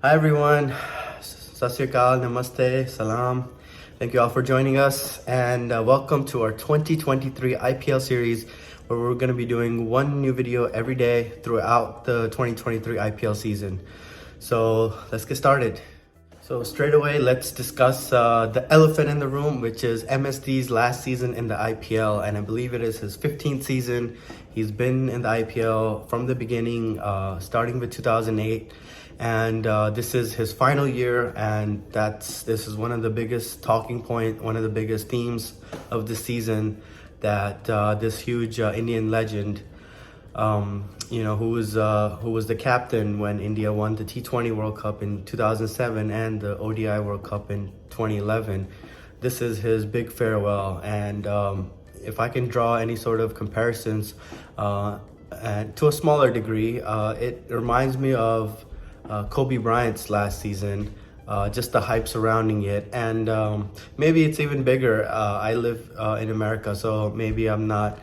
Hi everyone, Sat Sri Akal, Namaste, Salam. Thank you all for joining us and welcome to our 2023 IPL series where we're going to be doing one new video every day throughout the 2023 IPL season. So let's get started. So straight away, let's discuss the elephant in the room, which is MSD's last season in the IPL, and I believe it is his 15th season. He's been in the IPL from the beginning, starting with 2008, and this is his final year, and this is one of the biggest talking point, one of the biggest themes of the season, that this huge Indian legend, who was the captain when India won the T20 World Cup in 2007 and the ODI World Cup in 2011. This is his big farewell, and if I can draw any sort of comparisons, and to a smaller degree, it reminds me of Kobe Bryant's last season. Just the hype surrounding it, and maybe it's even bigger. I live in America, so maybe I'm not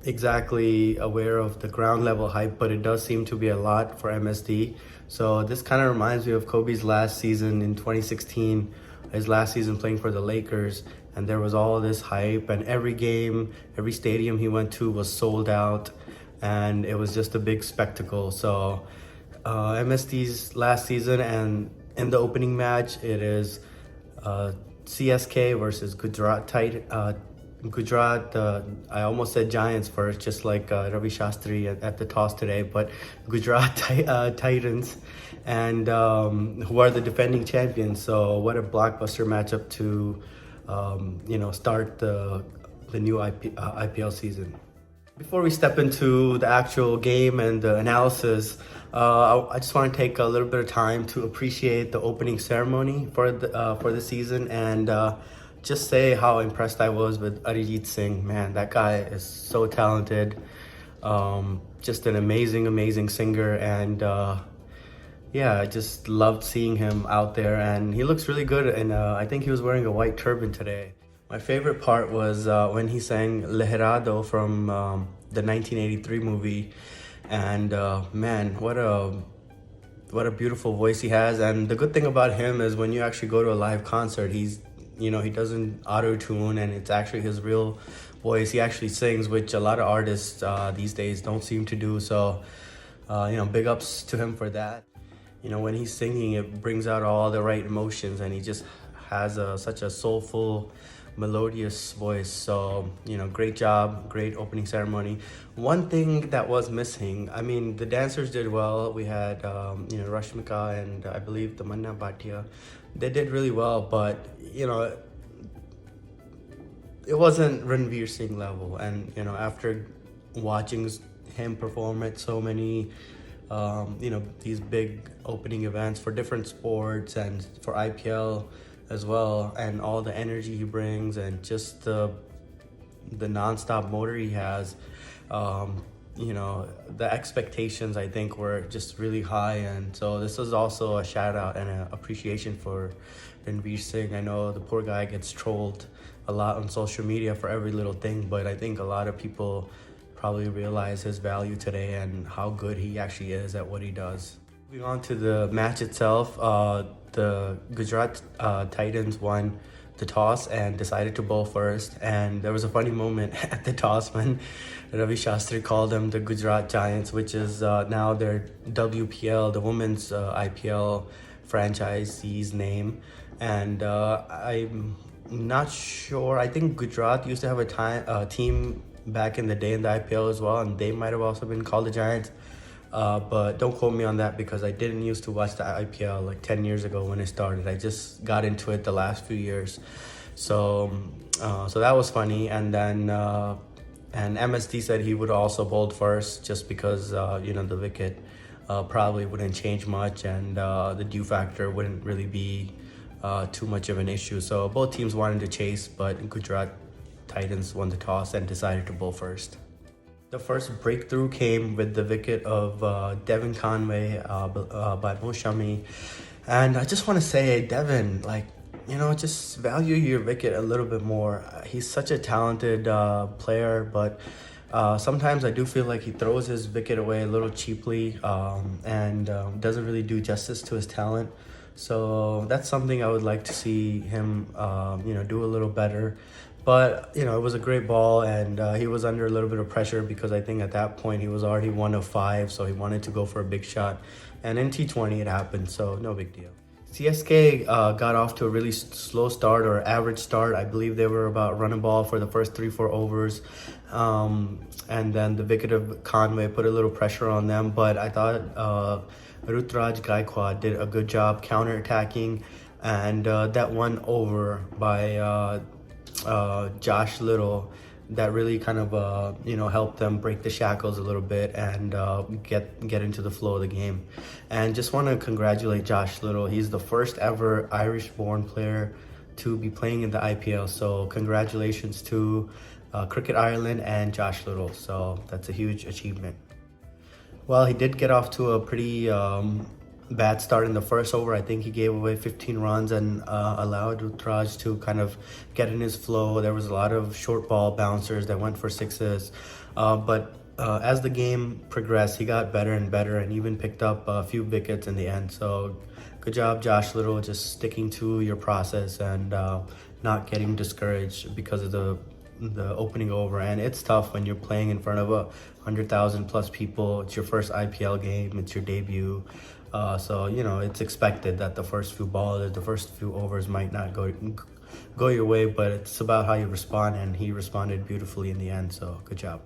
exactly aware of the ground level hype, but it does seem to be a lot for MSD. So this kind of reminds me of Kobe's last season in 2016, his last season playing for the Lakers, and there was all this hype, and every game, every stadium he went to was sold out, and it was just a big spectacle. So MSD's last season, and in the opening match, it is CSK versus Gujarat, I almost said Giants first, just like Ravi Shastri at the toss today, but Gujarat Titans, and who are the defending champions. So what a blockbuster matchup to start the new IPL season. Before we step into the actual game and the analysis, I just want to take a little bit of time to appreciate the opening ceremony for the season, and just say how impressed I was with Arijit Singh. Man, that guy is so talented. Just an amazing singer, and I just loved seeing him out there, and he looks really good, and I think he was wearing a white turban today. My favorite part was when he sang Leherado from the 1983 movie, and man, what a beautiful voice he has. And the good thing about him is when you actually go to a live concert, he doesn't auto-tune, and it's actually his real voice. He actually sings, which a lot of artists these days don't seem to do. So big ups to him for that. When he's singing, it brings out all the right emotions, and he just has such a soulful, melodious voice. So great job, great opening ceremony. One thing that was missing, I mean, the dancers did well. We had Rashmika and I believe the Manna Bhatia. They did really well, but it wasn't Ranveer Singh level. And after watching him perform at so many these big opening events for different sports and for IPL as well, and all the energy he brings, and just the non-stop motor he has, the expectations, I think, were just really high. And so this is also a shout out and an appreciation for Ranveer Singh. I know the poor guy gets trolled a lot on social media for every little thing, but I think a lot of people probably realize his value today and how good he actually is at what he does. Moving on to the match itself, the Gujarat Titans won the toss and decided to bowl first. And there was a funny moment at the toss when Ravi Shastri called them the Gujarat Giants, which is now their WPL, the women's IPL franchisee's name. And I'm not sure. I think Gujarat used to have a team back in the day in the IPL as well, and they might have also been called the Giants. But don't quote me on that, because I didn't used to watch the IPL like 10 years ago when it started. I just got into it the last few years. So that was funny. And then and MSD said he would also bowl first, just because the wicket probably wouldn't change much, and the dew factor wouldn't really be too much of an issue. So both teams wanted to chase, but Gujarat Titans won the toss and decided to bowl first. The first breakthrough came with the wicket of Devon Conway by Moshami. And I just want to say, Devon, just value your wicket a little bit more. He's such a talented player, but Sometimes I do feel like he throws his wicket away a little cheaply, and doesn't really do justice to his talent. So that's something I would like to see him, do a little better. But it was a great ball, and he was under a little bit of pressure because I think at that point he was already 1 of 5, so he wanted to go for a big shot. And in T20 it happened, so no big deal. CSK got off to a really slow start, or average start. I believe they were about running ball for the first 3-4 overs. And then the wicket of Conway put a little pressure on them. But I thought Ruturaj Gaikwad did a good job counter-attacking. And that one over by Josh Little, that really kind of helped them break the shackles a little bit and get into the flow of the game. And just want to congratulate Josh Little. He's the first ever Irish-born player to be playing in the IPL. So congratulations to Cricket Ireland and Josh Little. So that's a huge achievement. Well, he did get off to a pretty bad start in the first over. I think he gave away 15 runs and allowed Ruturaj to kind of get in his flow. There was a lot of short ball bouncers that went for sixes. But as the game progressed, he got better and better and even picked up a few wickets in the end. So good job, Josh Little, just sticking to your process and not getting discouraged because of the opening over. And it's tough when you're playing in front of 100,000 plus people. It's your first IPL game. It's your debut. So it's expected that the first few balls, the first few overs might not go your way, but it's about how you respond, and he responded beautifully in the end. So good job.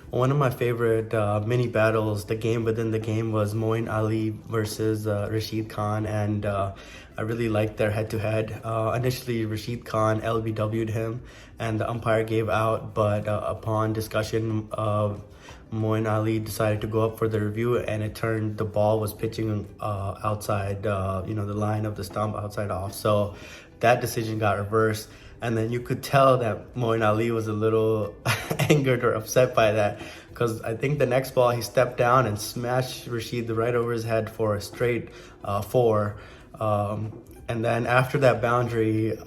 One of my favorite mini battles, the game within the game, was Moeen Ali versus Rashid Khan, and I really liked their head-to-head. Initially, Rashid Khan LBW'd him, and the umpire gave out, but upon discussion, Moeen Ali decided to go up for the review, and it turned the ball was pitching outside, the line of the stump outside off. So that decision got reversed. And then you could tell that Moeen Ali was a little angered or upset by that, because I think the next ball he stepped down and smashed Rashid right over his head for a straight 4. And then after that boundary,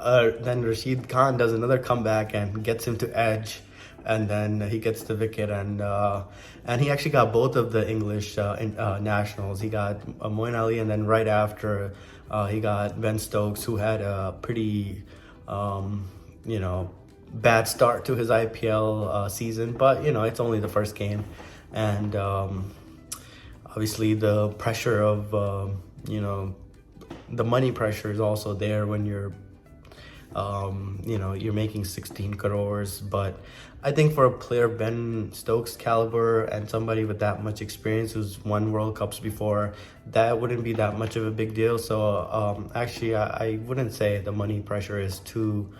then Rashid Khan does another comeback and gets him to edge. And then he gets the wicket, and he actually got both of the English nationals. He got Moeen Ali, and then right after he got Ben Stokes, who had a pretty bad start to his IPL season, but it's only the first game, and obviously the pressure of the money pressure is also there when you're you're making 16 crores. But I think for a player Ben Stokes' caliber and somebody with that much experience who's won World Cups before, that wouldn't be that much of a big deal. So actually, I wouldn't say the money pressure is too,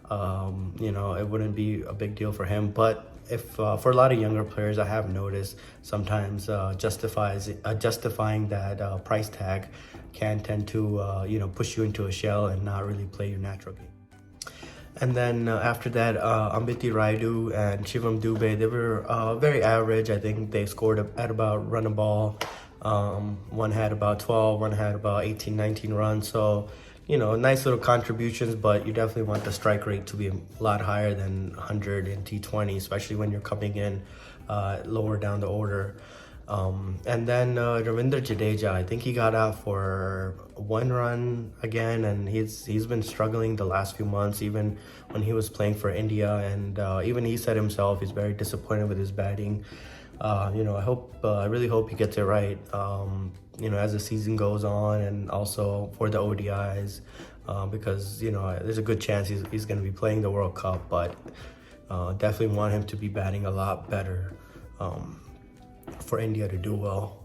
it wouldn't be a big deal for him. But if for a lot of younger players, I have noticed sometimes justifying that price tag can tend to push you into a shell and not really play your natural game. And then after that, Ambiti Rayudu and Shivam Dube, they were very average. I think they scored at about run a ball. One had about 12, one had about 18, 19 runs. So, nice little contributions, but you definitely want the strike rate to be a lot higher than 100 in T20, especially when you're coming in lower down the order. And then Ravindra Jadeja, I think he got out for 1 run again, and he's been struggling the last few months, even when he was playing for India, and even he said himself he's very disappointed with his batting. I really hope he gets it right, as the season goes on, and also for the ODIs, because there's a good chance he's going to be playing the World Cup, but definitely want him to be batting a lot better for India to do well.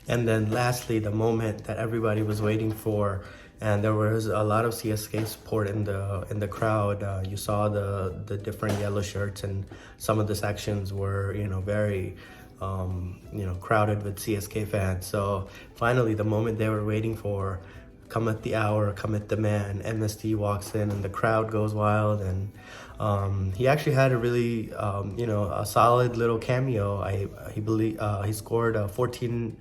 And then lastly, the moment that everybody was waiting for, and there was a lot of CSK support in the crowd. You saw the different yellow shirts, and some of the sections were very crowded with CSK fans. So finally, the moment they were waiting for, come at the hour, come at the man. MSD walks in and the crowd goes wild, and he actually had a really a solid little cameo. He believe he scored 14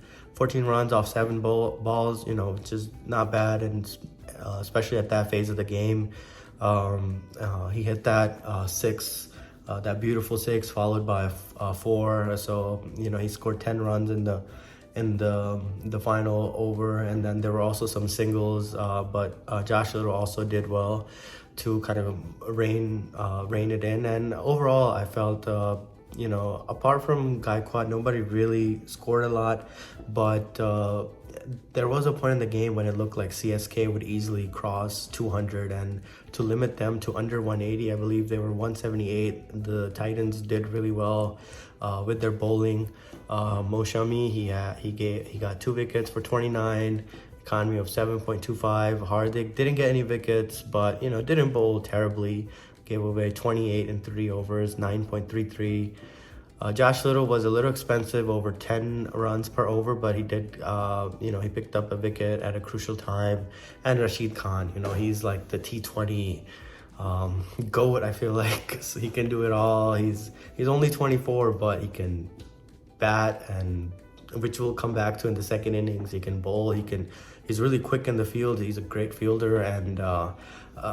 runs off 7 balls, which is not bad, and especially at that phase of the game. He hit that 6 that beautiful six followed by four. So he scored 10 runs in the final over, and then there were also some singles. But Josh Little also did well to kind of rein it in. And overall, I felt apart from Gaikwad, nobody really scored a lot, but there was a point in the game when it looked like CSK would easily cross 200, and to limit them to under 180, I believe they were 178. The Titans did really well with their bowling. Moshami, he got 2 wickets for 29, economy of 7.25. Hardik didn't get any wickets, but didn't bowl terribly. Gave away 28 in 3 overs, 9.33. Josh Little was a little expensive, over 10 runs per over, but he did, he picked up a wicket at a crucial time. And Rashid Khan, he's like the T20 GOAT, I feel like. So he can do it all. He's only 24, but he can bat, and which we'll come back to in the second innings. He can bowl. He's really quick in the field. He's a great fielder, and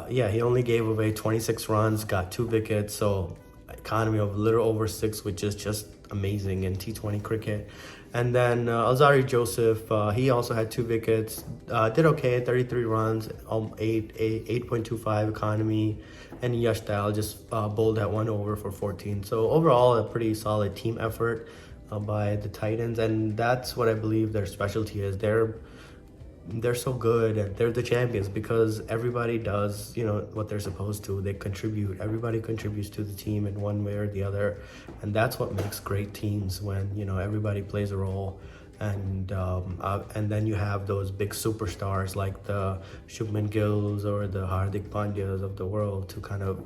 he only gave away 26 runs, got 2 wickets. So economy of a little over 6, which is just amazing in T20 cricket. And then Alzari Joseph, he also had 2 wickets, did okay, 33 runs, 8.25 economy, and Yash Dayal just bowled at 1 over for 14. So overall, a pretty solid team effort by the Titans, and that's what I believe their specialty is. They're so good, and they're the champions because everybody does what they're supposed to. They contribute. Everybody contributes to the team in one way or the other, and that's what makes great teams, when everybody plays a role. And then you have those big superstars like the Shubman Gills or the Hardik Pandyas of the world to kind of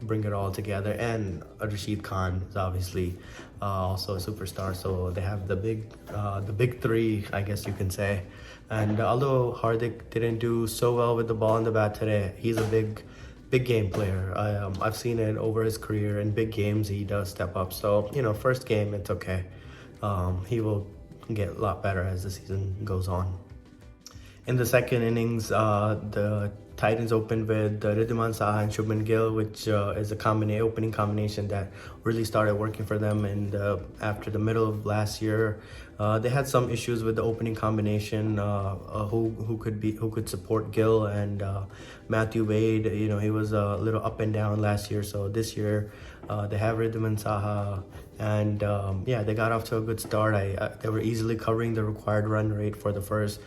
bring it all together. And Rashid Khan is obviously also a superstar. So they have the big three, I guess you can say. And although Hardik didn't do so well with the ball in the bat today, he's a big game player. I've seen it over his career. In big games, he does step up. So first game, it's okay. He will get a lot better as the season goes on. In the second innings, the Titans opened with Ridhiman Saha and Shubman Gill, which is a opening combination that really started working for them. And after the middle of last year, they had some issues with the opening combination. Who could support Gill, and Matthew Wade. He was a little up and down last year. So this year, they have Ridhiman Saha, and they got off to a good start. They were easily covering the required run rate for the first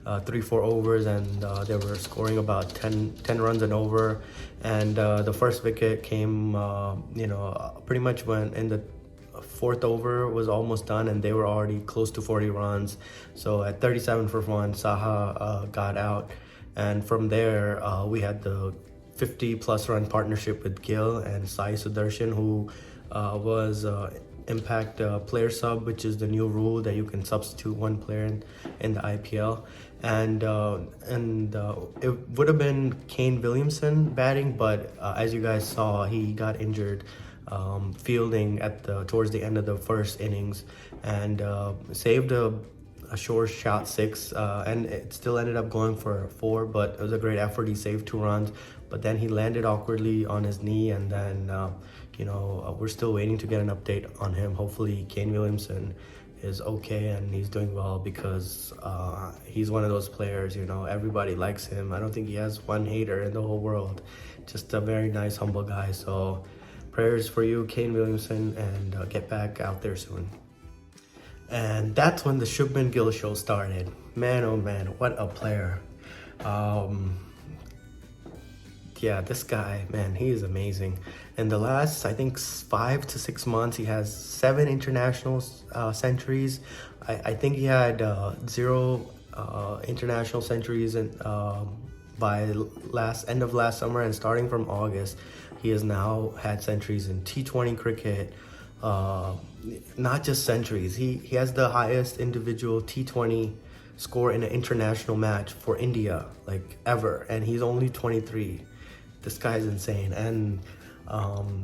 3-4 overs, and they were scoring about 10 runs and over. And the first wicket came pretty much when in the 4th over was almost done, and they were already close to 40 runs. So at 37 for 1, Saha got out, and from there we had the 50+ run partnership with Gill and Sai Sudarshan, who was impact player sub, which is the new rule that you can substitute one player in the IPL. And it would have been Kane Williamson batting, but as you guys saw, he got injured fielding towards the end of the first innings, and saved a short shot 6, and it still ended up going for 4, but it was a great effort. He saved 2 runs, but then he landed awkwardly on his knee, and then we're still waiting to get an update on him. Hopefully Kane Williamson is okay and he's doing well, because he's one of those players, everybody likes him. I don't think he has one hater in the whole world. Just a very nice, humble guy. So prayers for you, Kane Williamson, and get back out there soon. And that's when the Shubman Gill show started. Man, oh man, what a player. This guy, man, he is amazing. In the last, I think, 5 to 6 months, he has 7 international centuries. I think he had 0 international centuries by end of last summer, and starting from August, he has now had centuries in T20 cricket. Not just centuries, he has the highest individual T20 score in an international match for India, like, ever, and he's only 23. This guy's insane. And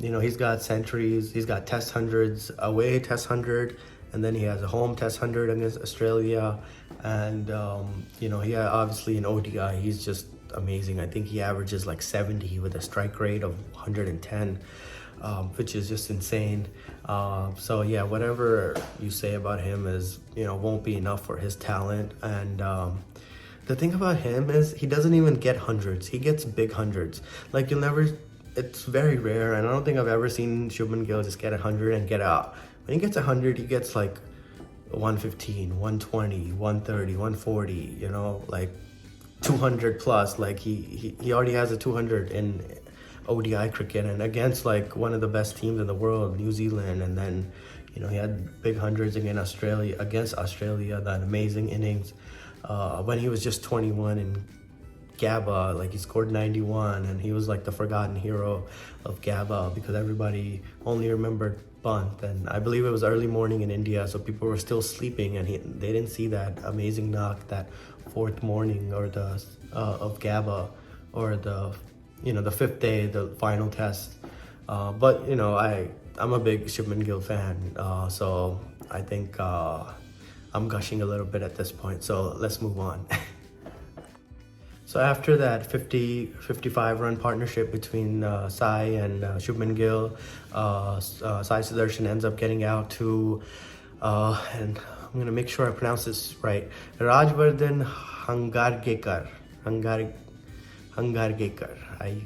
he's got centuries, he's got test hundreds, away test 100, and then he has a home test 100 against Australia. And obviously in ODI, he's just amazing. I think he averages like 70 with a strike rate of 110. which is just insane. So yeah, whatever you say about him is, won't be enough for his talent. And the thing about him is he doesn't even get hundreds. He gets big hundreds. Like it's very rare, and I don't think I've ever seen Shubman Gill just get 100 and get out. When he gets 100, he gets like 115, 120, 130, 140, like 200 plus. Like he already has a 200 in ODI cricket, and against like one of the best teams in the world, New Zealand. And then he had big hundreds against Australia, that amazing innings when he was just 21 in Gabba. Like he scored 91, and he was like the forgotten hero of Gabba because everybody only remembered bunt. And I believe it was early morning in India, so people were still sleeping, and they didn't see that amazing knock that fourth morning, or the of Gabba, or the fifth day, the final test. But I'm a big Shubman Gill fan, so I think I'm gushing a little bit at this point. So let's move on. So after that 55 run partnership between Sai and Shubman Gill, Sai Sudarshan ends up getting out to, and I'm going to make sure I pronounce this right, Rajvardhan Hangargekar. Hangargekar. I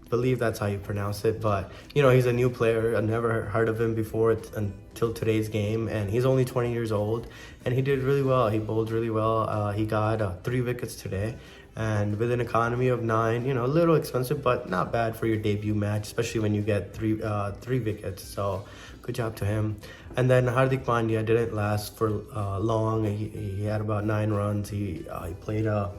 believe that's how you pronounce it, but he's a new player. I've never heard of him before until today's game, and he's only 20 years old, and he did really well. He bowled really well. He got 3 wickets today, and with an economy of 9, a little expensive, but not bad for your debut match, especially when you get three wickets. So good job to him. And then Hardik Pandya didn't last for long. He had about 9 runs. He played a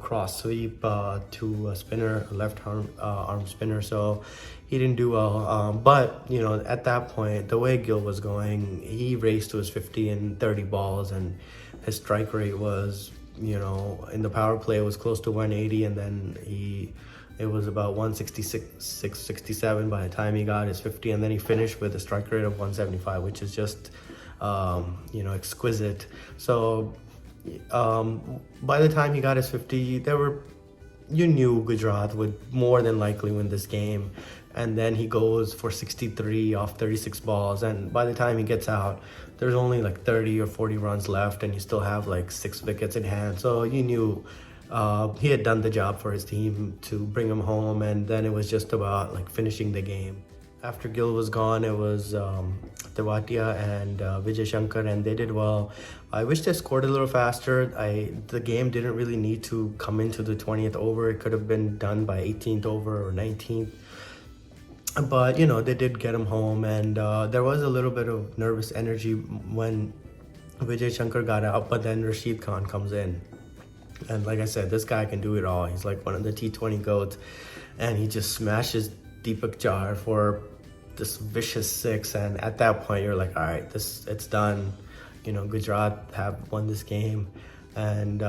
cross sweep to a spinner, a left arm spinner. So he didn't do well. But at that point, the way Gill was going, he raced to his 50 in 30 balls, and his strike rate was, in the power play, it was close to 180, and then it was about 166, 67 by the time he got his 50, and then he finished with a strike rate of 175, which is just exquisite. So by the time he got his 50, you knew Gujarat would more than likely win this game. And then he goes for 63 off 36 balls, and by the time he gets out, there's only like 30 or 40 runs left, and you still have like 6 wickets in hand. So you knew he had done the job for his team to bring him home, and then it was just about like finishing the game. After Gill was gone, it was Tewatia and Vijay, Shankar, and they did well. I wish they scored a little faster. The game didn't really need to come into the 20th over. It could have been done by 18th over or 19th. But, they did get him home, and there was a little bit of nervous energy when Vijay Shankar got out, but then Rashid Khan comes in. And like I said, this guy can do it all. He's like one of the T20 GOATs, and he just smashes Deepak Chahar for this vicious 6, and at that point you're like, all right, it's done. Gujarat have won this game, and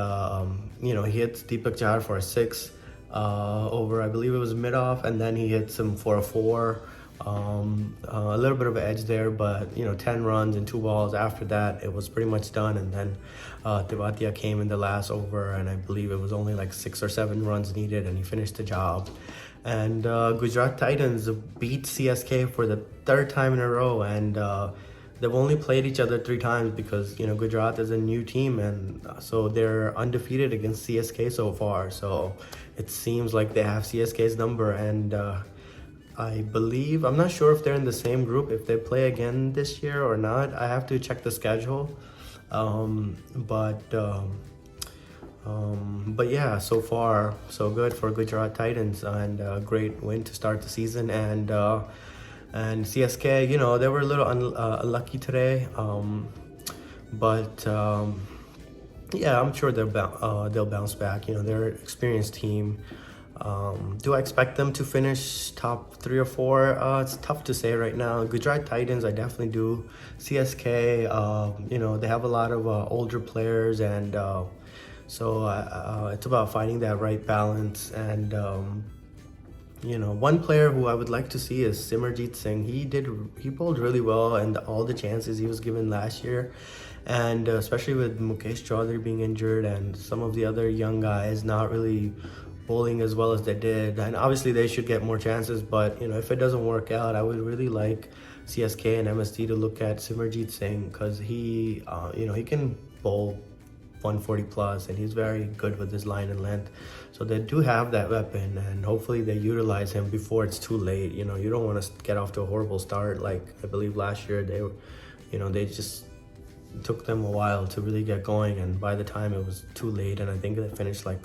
he hits Deepak Chahar for a 6 over, I believe it was mid-off, and then he hits him for a 4. A little bit of an edge there, but 10 runs and 2 balls. After that, it was pretty much done, and then Tewatia came in the last over, and I believe it was only like 6 or 7 runs needed, and he finished the job. And Gujarat Titans beat CSK for the 3rd time in a row, and they've only played each other 3 times because Gujarat is a new team, and so they're undefeated against CSK so far. So it seems like they have CSK's number, and I believe, I'm not sure if they're in the same group, if they play again this year or not. I have to check the schedule. But yeah, so far so good for Gujarat Titans, and a great win to start the season. And CSK, they were a little unlucky today, but yeah, I'm sure they'll bounce back. They're an experienced team. Do I expect them to finish top 3 or 4? It's tough to say right now. Gujarat Titans, I definitely do. CSK, they have a lot of older players, and so it's about finding that right balance. And one player who I would like to see is Simmerjeet Singh. He bowled really well, and all the chances he was given last year, and especially with Mukesh Chaudhary being injured and some of the other young guys not really bowling as well as they did, and obviously they should get more chances. But if it doesn't work out, I would really like CSK and MSD to look at Simmerjeet Singh, because he can bowl 140 plus, and he's very good with his line and length. So they do have that weapon, and hopefully they utilize him before it's too late. You don't want to get off to a horrible start like I believe last year. They just took them a while to really get going, and by the time it was too late, and I think they finished like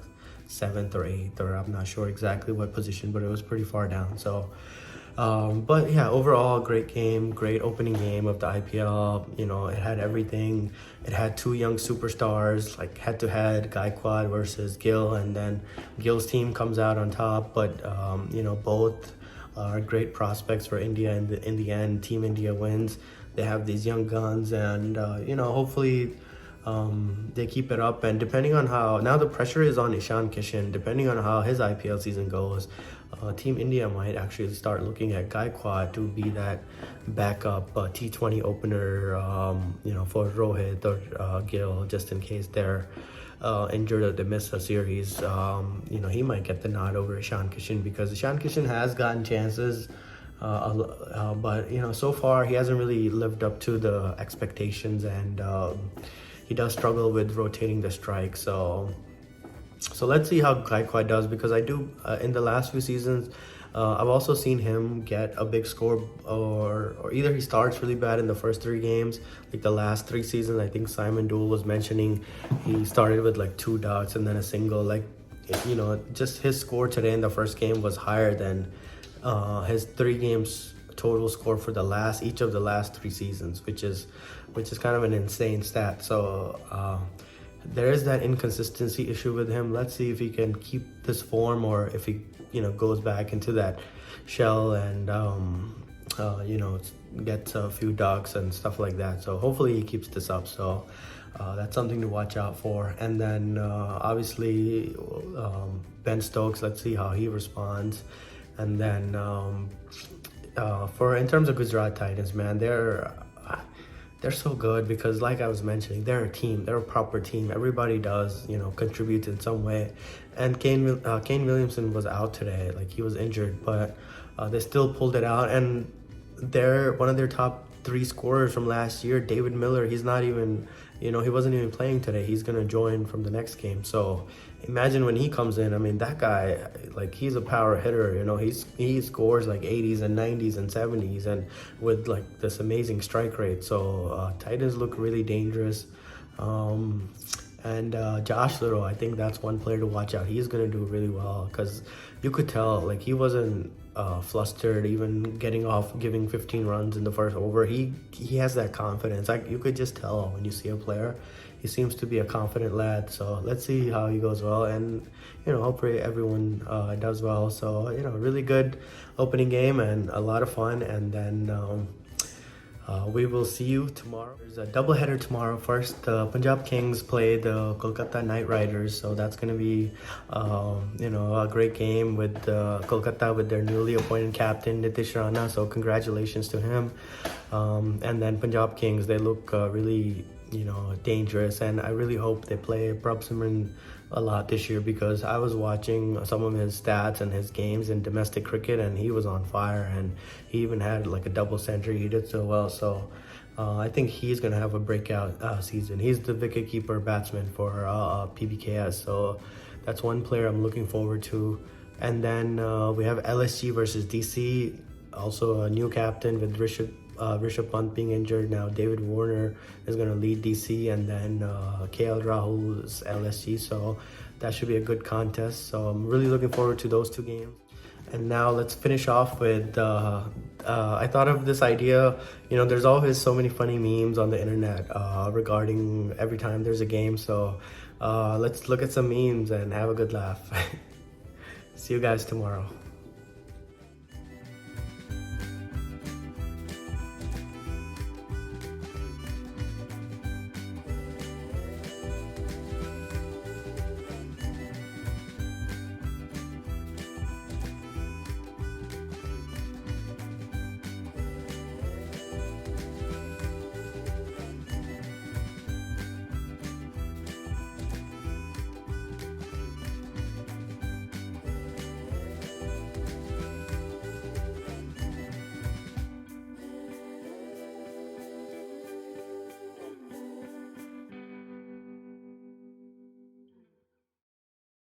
7th or 8th, or I'm not sure exactly what position, but it was pretty far down. So but yeah, overall great game, great opening game of the IPL. It had everything. It had two young superstars, like head to head, Gaikwad versus Gill, and then Gill's team comes out on top. But both are great prospects for India. In the end, Team India wins. They have these young guns, and hopefully they keep it up. And depending on how, now the pressure is on Ishan Kishan, depending on how his IPL season goes, Team India might actually start looking at Gaikwad to be that backup T20 opener, for Rohit or Gill, just in case they're injured or they miss a series. He might get the nod over Ishan Kishan, because Ishan Kishan has gotten chances, but so far he hasn't really lived up to the expectations, and he does struggle with rotating the strike. So let's see how Gaikwad does, because I do in the last few seasons I've also seen him get a big score, or either he starts really bad in the first 3 games, like the last 3 seasons. I think Simon Dewell was mentioning he started with like 2 dots and then a single. Like just his score today in the first game was higher than his 3 games total score for each of the last 3 seasons, which is kind of an insane stat. So there is that inconsistency issue with him. Let's see if he can keep this form, or if he goes back into that shell and gets a few ducks and stuff like that. So hopefully he keeps this up. So that's something to watch out for. And then obviously Ben Stokes, let's see how he responds. And then in terms of Gujarat Titans, man, they're so good, because like I was mentioning, they're a team. They're a proper team. Everybody does, contribute in some way. And Kane Williamson was out today. Like, he was injured, but they still pulled it out. And they're one of their top 3 scorers from last year, David Miller. He's not even, he wasn't even playing today. He's going to join from the next game. So imagine when he comes in. I mean, that guy, like, he's a power hitter. He scores like 80s and 90s and 70s, and with like this amazing strike rate. So Titans look really dangerous. And Josh Little, I think that's one player to watch out. He's going to do really well, because you could tell, like, he wasn't flustered even getting off giving 15 runs in the first over. He has that confidence. Like, you could just tell when you see a player. He seems to be a confident lad. So let's see how he goes well, and hopefully everyone does well. So really good opening game and a lot of fun. And then we will see you tomorrow. There's a doubleheader tomorrow. First, the Punjab Kings play the Kolkata Knight Riders, so that's going to be a great game with Kolkata, with their newly appointed captain Nitish Rana. So congratulations to him. And then Punjab Kings, they look really dangerous, and I really hope they play Prabh Simran a lot this year, because I was watching some of his stats and his games in domestic cricket, and he was on fire, and he even had like a double century. He did so well. So I think he's going to have a breakout season. He's the wicketkeeper batsman for PBKS, so that's one player I'm looking forward to. And then we have LSG versus DC, also a new captain with Rishabh Pant being injured. Now David Warner is going to lead DC, and then KL Rahul's LSG. So that should be a good contest. So I'm really looking forward to those 2 games. And now let's finish off with, I thought of this idea. There's always so many funny memes on the internet regarding every time there's a game. So let's look at some memes and have a good laugh. See you guys tomorrow.